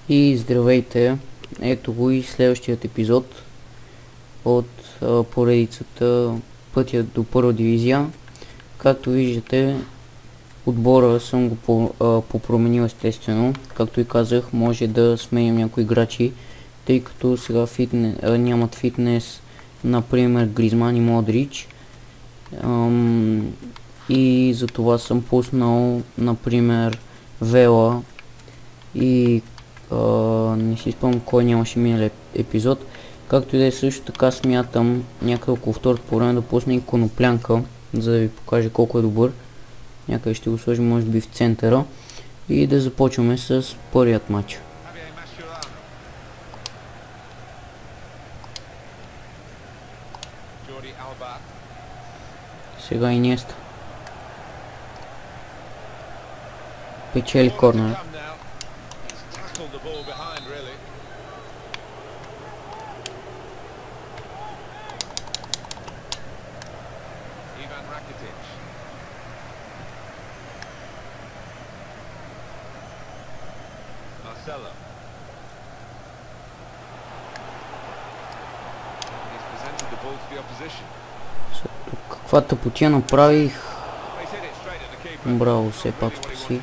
И здравейте, ето го и следващият епизод от поредицата Пътя до първа дивизия. Както виждате, отбора съм го попроменил естествено. Както и казах, може да сменим някои играчи, тъй като сега нямат фитнес, например Гризман и Модрич. И за това съм пуснал, например, Вела и не си спомням кой нямаше минал епизод. Както и да е, също така смятам някъде около второто по време да пусна и Коноплянка, за да ви покажа колко е добър. Някъде ще го сложим може би в центъра и да започваме с първият матч. Сега Инеста печели корнер. Тук каква тъпотия направих. Браво, все пак спаси.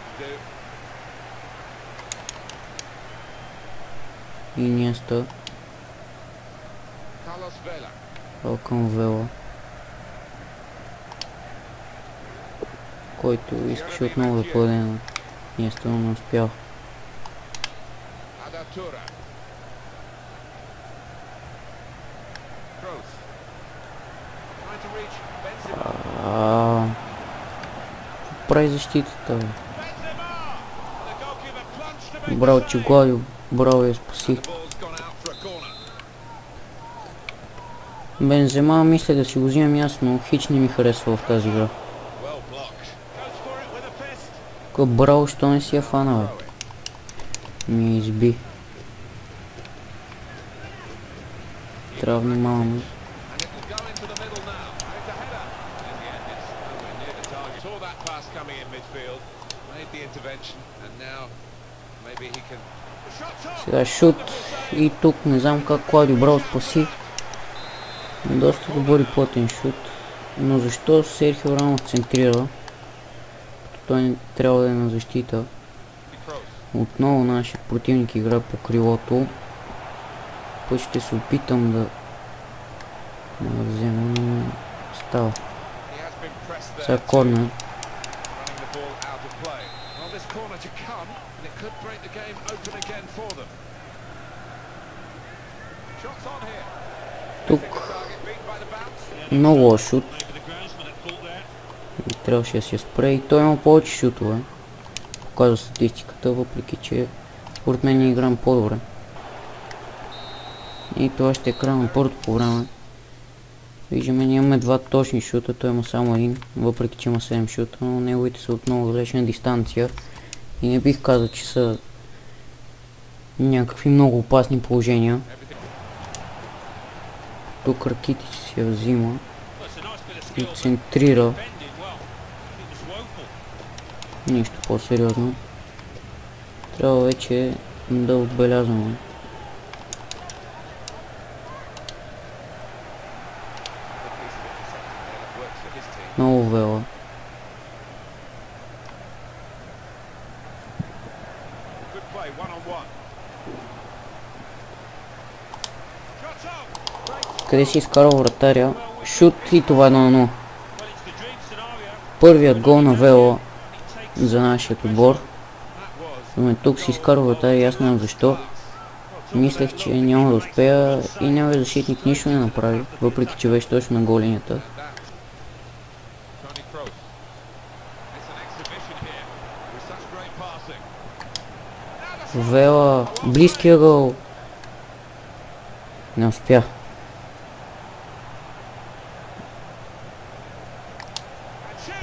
Инеста към Вела, който искаше отново да подаде на Инеста, но не успял. Прави защитата. Браво, че Гладио, браво, я спасих. Бензема мисля да си го взимам ясно, хич не ми харесва в тази игра. Браво, що не си я фана, бе. Ми изби. Трябва внимаваме. Сега шут и тук не знам как Гладио браво спаси. Доста добър и плътен шут, но защо Серхио Рамос центрира? Той не трябва да е на защита. Отново нашия противник игра по крилото. Път ще се опитам да взема, но става. Сега корнер. Тук много лош шут. Трябваше да си я спре и той има повече шутове. Показва статистиката, въпреки че според мен ние играем по-добре. И това ще е край на първото по време. Виждаме, ние имаме два точни шута, той има само един, въпреки че има 7 шута, но неговите са от много далечна дистанция. И не бих казал, че са някакви много опасни положения. Тук Ракитич си я взима и центрира. Нищо по-сериозно. Трябва вече да отбелязваме. Много Вела. Къде си изкарал вратаря? Шут и това 1-0. Първият гол на Вела за нашия отбор. Но тук си изкарал вратаря и аз не знам защо. Мислех, че няма да успея и няма защитник нищо не направи, въпреки че беше точно на голинията. Вела, близкия гол. Не успях.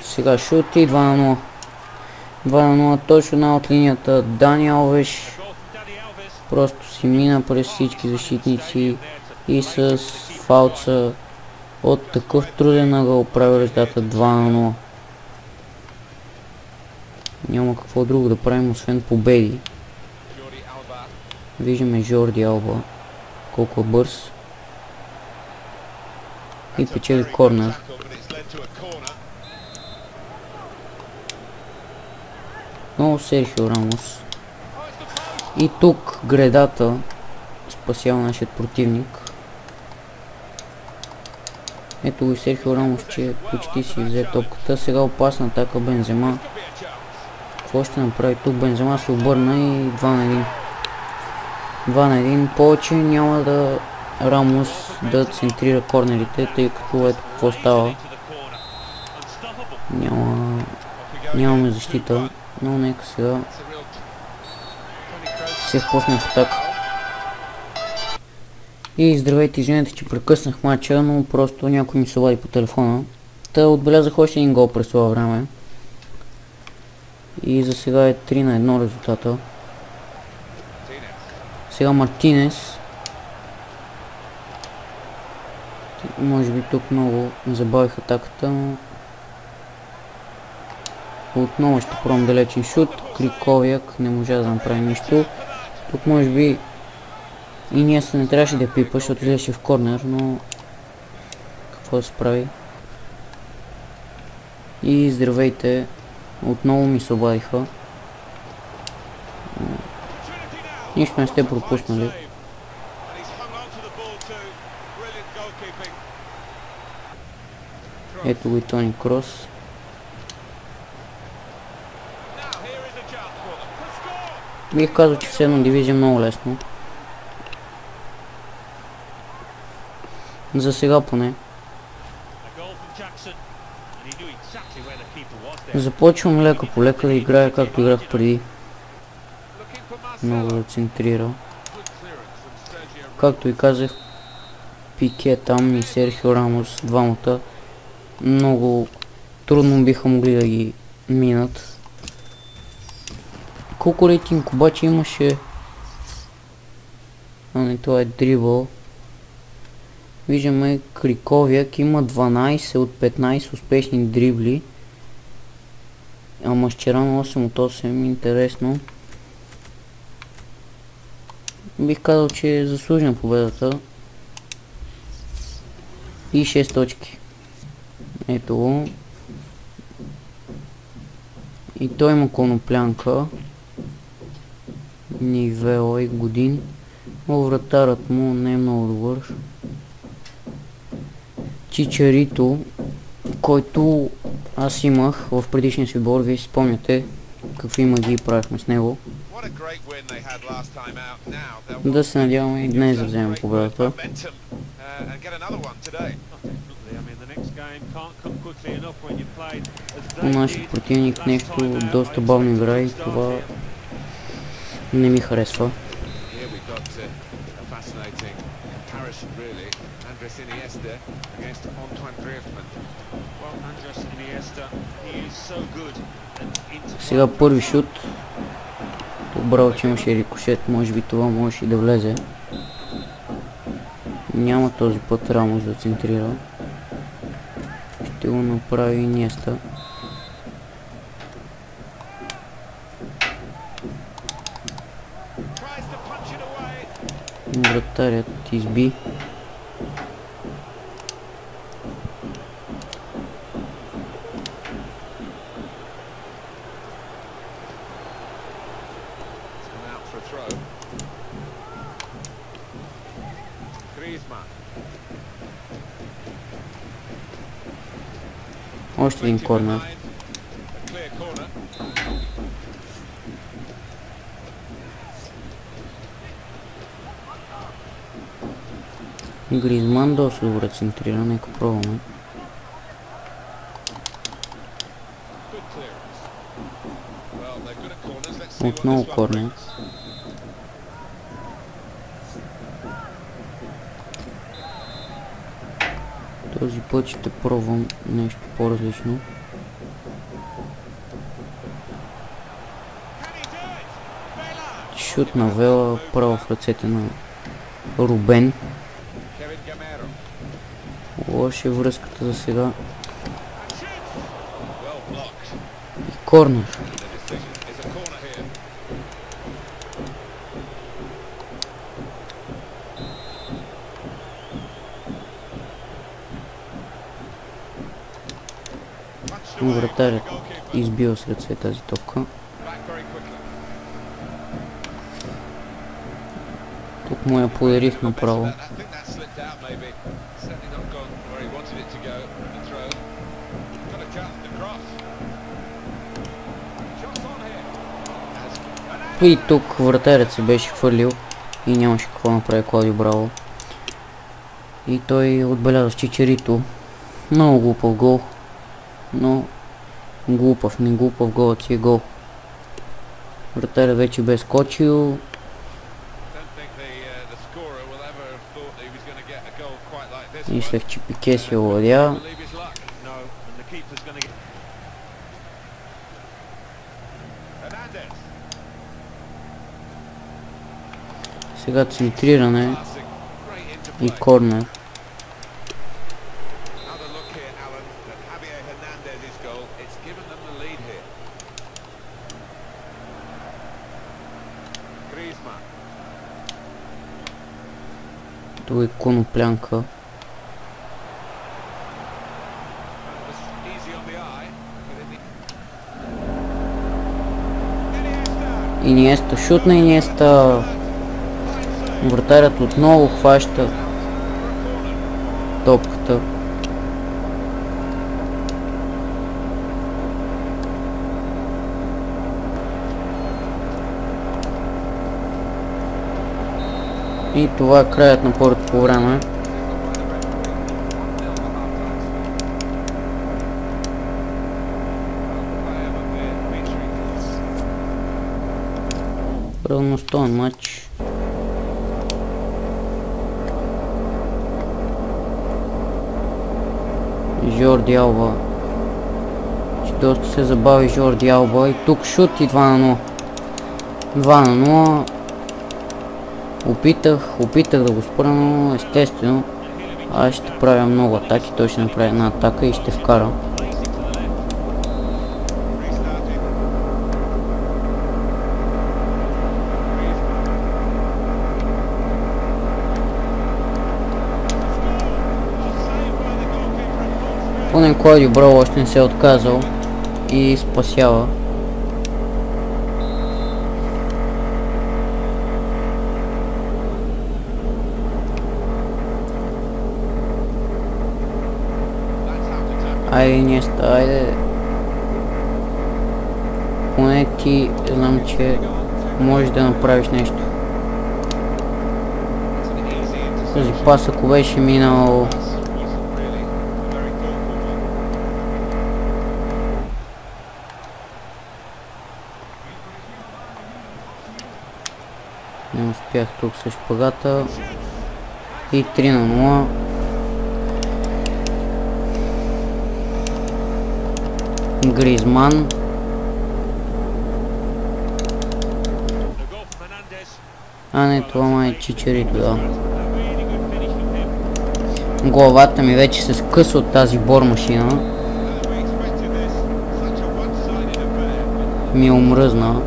Сега шут и 2-0. 2-0 точно от линията. Дани Алвеш просто си мина през всички защитници и с фалца от такъв труден ъгъл прави резултата 2-0. Няма какво друго да правим освен победи. Виждаме Жорди Алба колко е бърз и печели корнер. Много Серхио Рамос. И тук гредата спасява нашият противник. Ето го и Серхио Рамос, че почти си взе топката. Сега опасна атака Бензема. Какво ще направи тук? Бензема се обърна и 2 на 1. 2 на 1. Повече няма да Рамос да центрира корнерите, тъй като ето какво става. Нямаме защита, но нека сега се впуснем в атака. И здравейте, извинете, че прекъснах матча, но просто някой ми се обади по телефона. Та отбелязах още един гол през това време. И за сега е 3 на 1 резултата. Сега Мартинес. Може би тук много забавих атаката, но отново ще пробвам далечен шут. Криковяк не можа да направи нищо. Тук може би и ние се не трябваше да пипа, защото излезеше в корнер, но какво да се прави. И здравейте, отново ми се обадиха. Нищо не сте пропуснали. Ето го и Тони Крос. Бих казал, че в 7 дивизия много лесно. За сега поне. Започвам лека по лека да играя както играх преди. Много да центрира. Както и казах, Пике там и Серхио Рамос, двамата, много трудно биха могли да ги минат. Колко рейтинг обаче имаше? А не, това е дрибъл. Виждаме Криковяк има 12 от 15 успешни дрибли. А Масчерано 8 от 8, интересно. Бих казал, че е заслужена победата. И 6 точки. Ето го. И той има коноплянка. Нивела и Годин. Но вратарът му не е много добър. Чичарито, който аз имах в предишния си отбор, вие си спомняте какви магии правихме с него. Да се надяваме и днес да вземем победата. Нашият противник нещо доста бавно играе и това не ми харесва. Сега първи шут. Добраво, че имаше рикошет, може би това може и да влезе. Няма този път Рамос да центрира. Ще го направи Иньеста. Вратарят изби. Още един корнер. Гризман доста добре центрира, нека пробваме. Отново корнер. Този път ще пробвам нещо по-различно. Шут на Вела, право в ръцете на Рубен. Лоша е връзката за сега. И корнер. Вратарят избива с ръце тази топка. Тук му я подарих направо. И тук вратарят се беше хвърлил и нямаше какво направи Клаудио Браво. И той отбеляза с Чичерито. Много глупав гол. Но глупав, не глупав, голът си е гол. Вратарят вече бе скочил. Мислех, че Пике си овладя. Сега центриране и корнер. Това е коноплянка. Иниеста, шут на Иниеста. Вратарят отново хваща топката. И това е краят на първото по време. Равностоен матч. Жорди Алба. Доста се забави Жорди Алба и тук шут и 2 на 0. 2 на 0. Опитах да го спра, но естествено аз ще правя много атаки, той ще направи една атака и ще вкара. Поне Клаудио Браво още не се е отказал и спасява. Айде, Иниеста, айде. Поне ти знам, че можеш да направиш нещо. Този пас, ако беше минал... Не успях тук с шпагата. И 3 на 0. Гризман. А не, това май е Чичерито, да. Главата ми вече се скъса от тази бормашина. Ми омръзна.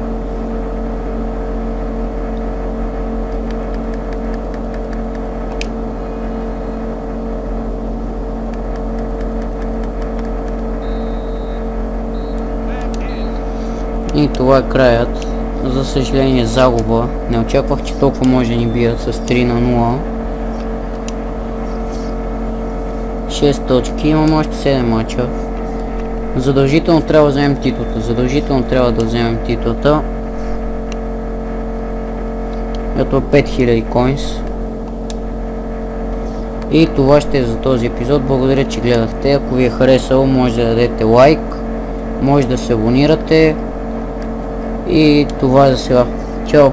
И това е краят. За съжаление загуба. Не очаквах, че толкова може да ни бият с 3 на 0. 6 точки. Имам още 7 мача. Задължително трябва да вземем титлата. Задължително трябва да вземем титлата. Ето 5000 коинс. И това ще е за този епизод. Благодаря, че гледахте. Ако ви е харесало, може да дадете лайк. Може да се абонирате. И това е за сега. Чао!